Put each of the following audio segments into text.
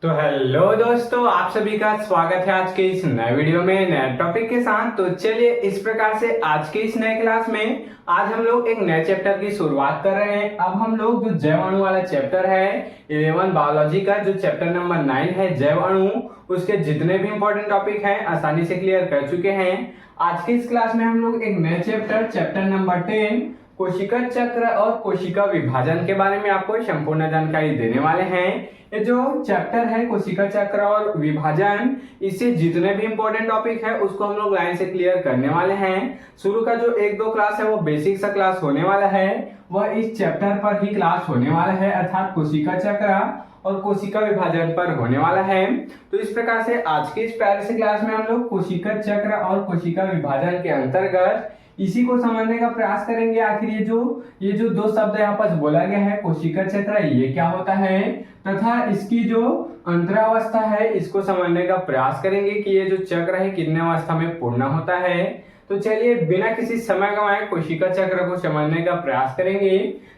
तो हेलो दोस्तों, आप सभी का स्वागत है आज के इस नए वीडियो में नए टॉपिक के साथ। तो चलिए इस प्रकार से आज के इस नए क्लास में आज हम लोग एक नए चैप्टर की शुरुआत कर रहे हैं। अब हम लोग जो जैव अणु वाला चैप्टर है 11 बायोलॉजी का जो चैप्टर नंबर 9 है जैव अणु, उसके जितने भी इंपॉर्टेंट टॉपिक हैं आसानी से क्लियर कर चुके हैं। आज की इस क्लास में हम लोग एक नए चैप्टर नंबर 10 कोशिका चक्र और कोशिका विभाजन के बारे में आपको संपूर्ण जानकारी देने वाले हैं। ये जो चैप्टर है कोशिका चक्र और विभाजन, इससे जितने भी इंपॉर्टेंट टॉपिक है उसको हम लोग लाइन से क्लियर करने वाले हैं। शुरू का जो 1-2 क्लास है वो बेसिक सा क्लास होने वाला है, वह इस चैप्टर पर ही क्लास होने वाला है, अर्थात कोशिका चक्र और कोशिका विभाजन पर होने वाला है। तो इस प्रकार से आज के इस पहले से क्लास में हम लोग कोशिका चक्र और कोशिका विभाजन के अंतर्गत इसी को समझने का प्रयास करेंगे। आखिर ये जो दो शब्द यहाँ पर बोला गया है कोशिका चक्र, ये क्या होता है तथा इसकी जो अंतरावस्था है इसको समझने का प्रयास करेंगे कि ये जो चक्र है कितने अवस्था में पूर्ण होता है। तो चलिए बिना किसी समय गंवाए कोशिका चक्र को समझने का प्रयास करेंगे।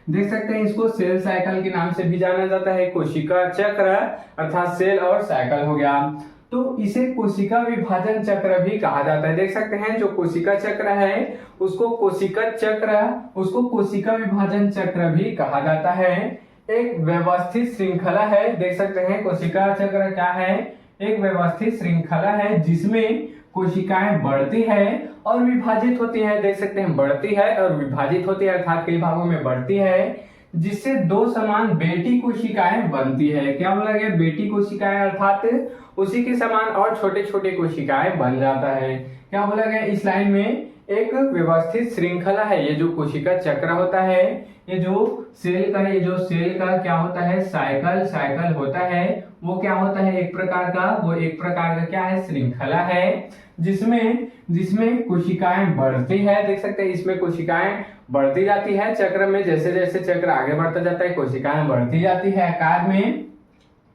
देख सकते हैं इसको सेल साइकिल के नाम से भी जाना जाता है। कोशिका चक्र अर्थात सेल और साइकिल हो गया, तो इसे कोशिका विभाजन चक्र भी कहा जाता है। देख सकते हैं जो कोशिका चक्र है उसको कोशिका विभाजन चक्र भी कहा जाता है। एक व्यवस्थित श्रृंखला है, देख सकते हैं कोशिका चक्र क्या है, एक व्यवस्थित श्रृंखला है जिसमें कोशिकाएं बढ़ती है और विभाजित होती है। देख सकते हैं बढ़ती है और विभाजित होती है अर्थात कई भागों में बढ़ती है, जिससे दो समान बेटी कोशिकाएं बनती है। क्या बोला गया, बेटी कोशिकाएं अर्थात उसी के समान और छोटे छोटे कोशिकाएं बन जाता है। क्या बोला गया, इस लाइन में एक व्यवस्थित श्रृंखला है। ये जो कोशिका चक्र होता है, ये जो सेल का क्या होता है, साइकिल होता है, वो क्या होता है एक प्रकार का क्या है, श्रृंखला है जिसमें कोशिकाएं बढ़ती है। देख सकते हैं इसमें कोशिकाएं बढ़ती जाती है चक्र में, जैसे जैसे चक्र आगे बढ़ता जाता है कोशिकाएं बढ़ती जाती है आकार में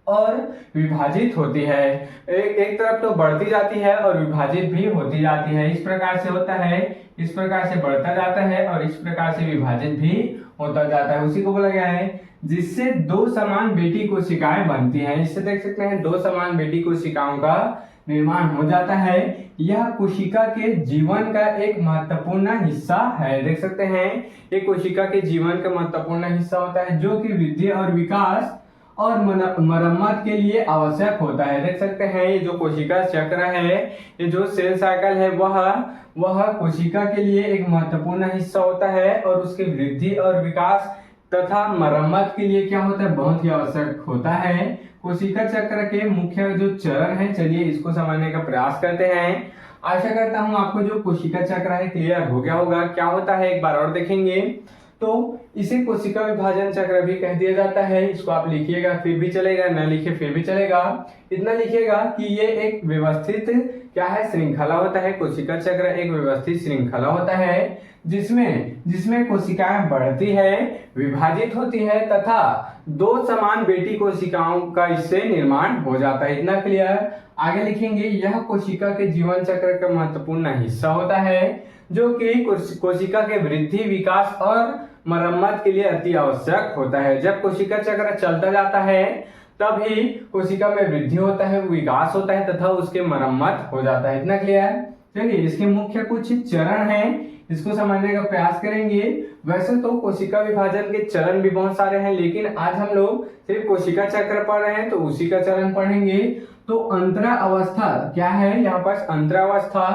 और विभाजित होती है। एक तरफ तो बढ़ती जाती है और विभाजित भी होती जाती है। इस प्रकार से होता है, इस प्रकार से बढ़ता जाता है और इस प्रकार से विभाजित भी होता जाता है। उसी को बोला गया है जिससे दो समान बेटी कोशिकाएं बनती हैं। इससे देख सकते हैं दो समान बेटी कोशिकाओं का निर्माण हो जाता है। यह कोशिका के जीवन का एक महत्वपूर्ण हिस्सा है। देख सकते हैं ये कोशिका के जीवन का महत्वपूर्ण हिस्सा होता है जो कि वृद्धि और विकास और मरम्मत के लिए आवश्यक होता है। देख सकते हैं ये जो कोशिका चक्र है, ये जो सेल साइकिल है, वह कोशिका के लिए एक महत्वपूर्ण हिस्सा होता है और उसकी वृद्धि और विकास तथा मरम्मत के लिए क्या होता है, बहुत ही आवश्यक होता है। कोशिका चक्र के मुख्य जो चरण है, चलिए इसको समझने का प्रयास करते हैं। आशा करता हूं आपको जो कोशिका चक्र है क्लियर हो गया होगा। क्या होता है एक बार और देखेंगे तो इसे कोशिका विभाजन चक्र भी कह दिया जाता है। इसको आप लिखिएगा फिर भी चलेगा, न लिखे फिर भी चलेगा। इतना लिखिएगा कि ये एक व्यवस्थित क्या है, श्रृंखला होता है। कोशिका चक्र एक व्यवस्थित श्रृंखला होता है जिसमें कोशिकाएं बढ़ती है, विभाजित होती है तथा दो समान बेटी कोशिकाओं का इससे निर्माण हो जाता है। इतना क्लियर। आगे लिखेंगे यह कोशिका के जीवन चक्र का महत्वपूर्ण हिस्सा होता है जो कि कोशिका के वृद्धि, विकास और मरम्मत के लिए अति आवश्यक होता है। जब कोशिका चक्र चलता जाता है तभी कोशिका में वृद्धि होता है, विकास होता है तथा उसके मरम्मत हो जाता है। इतना क्लियर। चलिए इसके मुख्य कुछ चरण हैं, इसको समझने का प्रयास करेंगे। वैसे तो कोशिका विभाजन के चरण भी बहुत सारे हैं, लेकिन आज हम लोग सिर्फ कोशिका चक्र पढ़ रहे हैं तो उसी का चरण पढ़ेंगे। तो अंतरा अवस्था क्या है, यहाँ पर अंतरावस्था,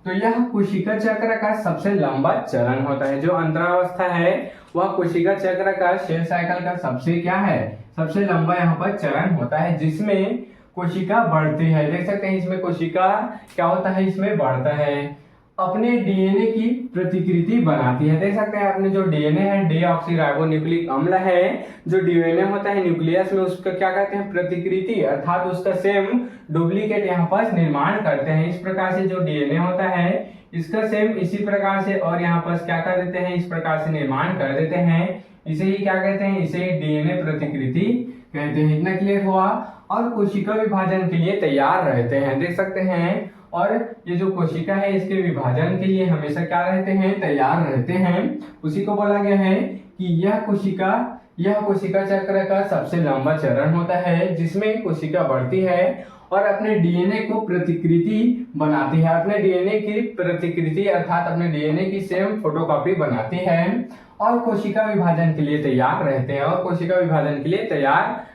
तो यह कोशिका चक्र का सबसे लंबा चरण होता है। जो अंतरावस्था है वह कोशिका चक्र का सेल साइकिल का सबसे क्या है, सबसे लंबा यहाँ पर चरण होता है जिसमें कोशिका बढ़ती है। देख सकते हैं इसमें कोशिका क्या होता है, इसमें बढ़ता है, अपने डीएनए की प्रतिकृति बनाती है। देख सकते हैं अपने जो डीएनए है, डीऑक्सीराइबोन्यूक्लिक अम्ल है, जो डीएनए होता है न्यूक्लियस में, उसका क्या कहते हैं, प्रतिकृति अर्थात उसका सेम डुप्लीकेट यहाँ पर निर्माण करते हैं। इस प्रकार से जो डीएनए होता है इसका सेम इसी प्रकार से और यहाँ पर क्या कर देते हैं, इस प्रकार से निर्माण कर देते हैं। इसे ही क्या कहते हैं, इसे डीएनए प्रतिकृति कहते हैं। इतना क्लियर हुआ। और कोशिका विभाजन के लिए तैयार रहते हैं। देख सकते हैं और ये जो कोशिका है इसके विभाजन के लिए हमेशा क्या रहते हैं, तैयार रहते हैं। उसी को बोला गया है कि यह कोशिका यह कोशिका चक्र का सबसे लंबा चरण होता है जिसमें कोशिका बढ़ती है और अपने डीएनए को प्रतिकृति बनाती है। अपने डीएनए की प्रतिकृति अर्थात अपने डीएनए की सेम फोटोकॉपी बनाती है और कोशिका विभाजन के लिए तैयार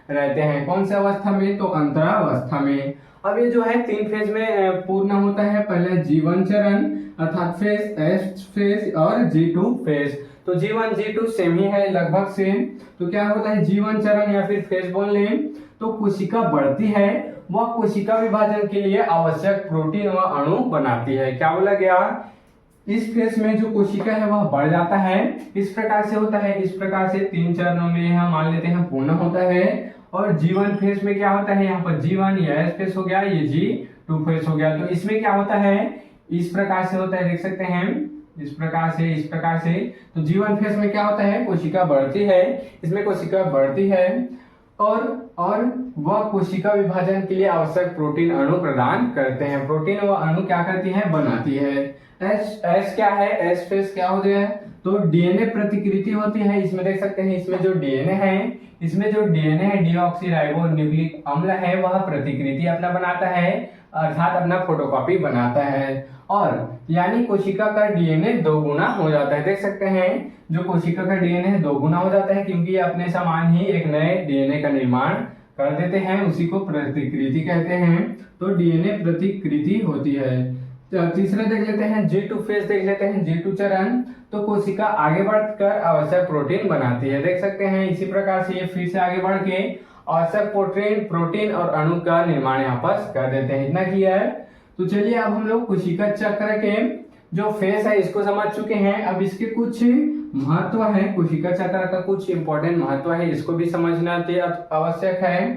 रहते हैं कौन से अवस्था में? तो अंतरावस्था में। अब ये जो है 3 फेज में पूर्ण होता है। पहले G1 चरण अर्थात फेज, एस फेज और G2 फेज। तो G1 G2 सेम ही है, लगभग सेम। तो क्या होता है G1 चरण या फिर फेज बोल लें तो कोशिका बढ़ती है, वह कोशिका विभाजन के लिए आवश्यक प्रोटीन व अणु बनाती है। क्या बोला गया? इस फेज में जो कोशिका है वह बढ़ जाता है, इस प्रकार से होता है। इस प्रकार से 3 चरणों में यह मान लेते हैं पूर्ण होता है। और G1 फेज में क्या होता है? यहाँ पर G1 ये एस फेज हो गया, ये G2 फेज हो गया। तो इसमें क्या होता है? इस प्रकार से होता है, देख सकते हैं इस प्रकार से। तो G1 फेज में क्या होता है? कोशिका बढ़ती है, इसमें कोशिका बढ़ती है और वह कोशिका विभाजन के लिए आवश्यक प्रोटीन अणु प्रदान करते हैं। प्रोटीन व अणु क्या करती है? बनाती है। एस क्या है? एस फेज क्या हो गया? तो डीएनए प्रतिकृति होती है। इसमें देख सकते हैं इसमें जो डीएनए है डीऑक्सीराइबो न्यूक्लिक अम्ल है, वह प्रतिकृति अपना बनाता है अर्थात अपना फोटोकॉपी बनाता है। और यानी कोशिका का डीएनए 2 गुना हो जाता है। देख सकते हैं जो कोशिका का डीएनए है 2 गुना हो जाता है क्योंकि अपने समान ही एक नए डीएनए का निर्माण कर देते हैं, उसी को प्रतिकृति कहते हैं। तो डीएनए प्रतिकृति होती है। तो तीसरा देख लेते हैं G2 फेज, देख लेते हैं G2 चरण। तो कोशिका आगे बढ़कर आवश्यक प्रोटीन बनाती है। देख सकते हैं इसी प्रकार से ये फिर से आगे बढ़ के आवश्यक प्रोटीन और अणु का निर्माण यहाँ पर कर देते हैं। इतना किया है। तो चलिए अब हम लोग कोशिका चक्र के जो फेज है इसको समझ चुके हैं। अब इसके कुछ महत्व है, कोशिका चक्र का कुछ इंपॉर्टेंट महत्व है, इसको भी समझना आवश्यक है।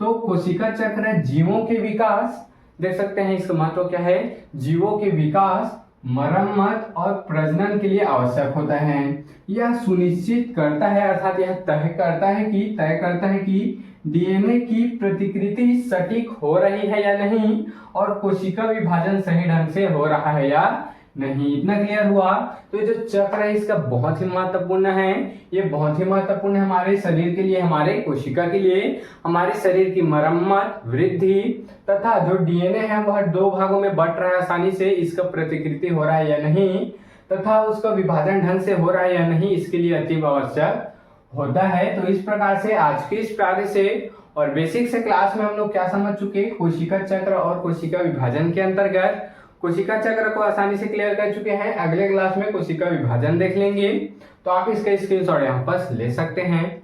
तो कोशिका चक्र जीवों के विकास, देख सकते हैं इसका महत्व क्या है? जीवों के विकास, मरम्मत और प्रजनन के लिए आवश्यक होता है। यह सुनिश्चित करता है अर्थात यह तय करता है कि डीएनए की प्रतिकृति सटीक हो रही है या नहीं और कोशिका विभाजन सही ढंग से हो रहा है या नहीं। इतना क्लियर हुआ? तो ये जो चक्र है इसका बहुत ही महत्वपूर्ण है। ये बहुत ही महत्वपूर्ण है हमारे शरीर के लिए, हमारे कोशिका के लिए, हमारे शरीर की मरम्मत, वृद्धि तथा जो डीएनए है वह 2 भागों में बंट रहा है आसानी से, इसका प्रतिकृति हो रहा है या नहीं तथा उसका विभाजन ढंग से हो रहा है या नहीं, इसके लिए अति आवश्यक होता है। तो इस प्रकार से आज के इस प्यारे से और बेसिक से क्लास में हम लोग क्या समझ चुके? कोशिका चक्र और कोशिका विभाजन के अंतर्गत कोशिका चक्र को आसानी से क्लियर कर चुके हैं। अगले क्लास में कोशिका विभाजन देख लेंगे। तो आप इसका स्क्रीनशॉट यहाँ पर ले सकते हैं।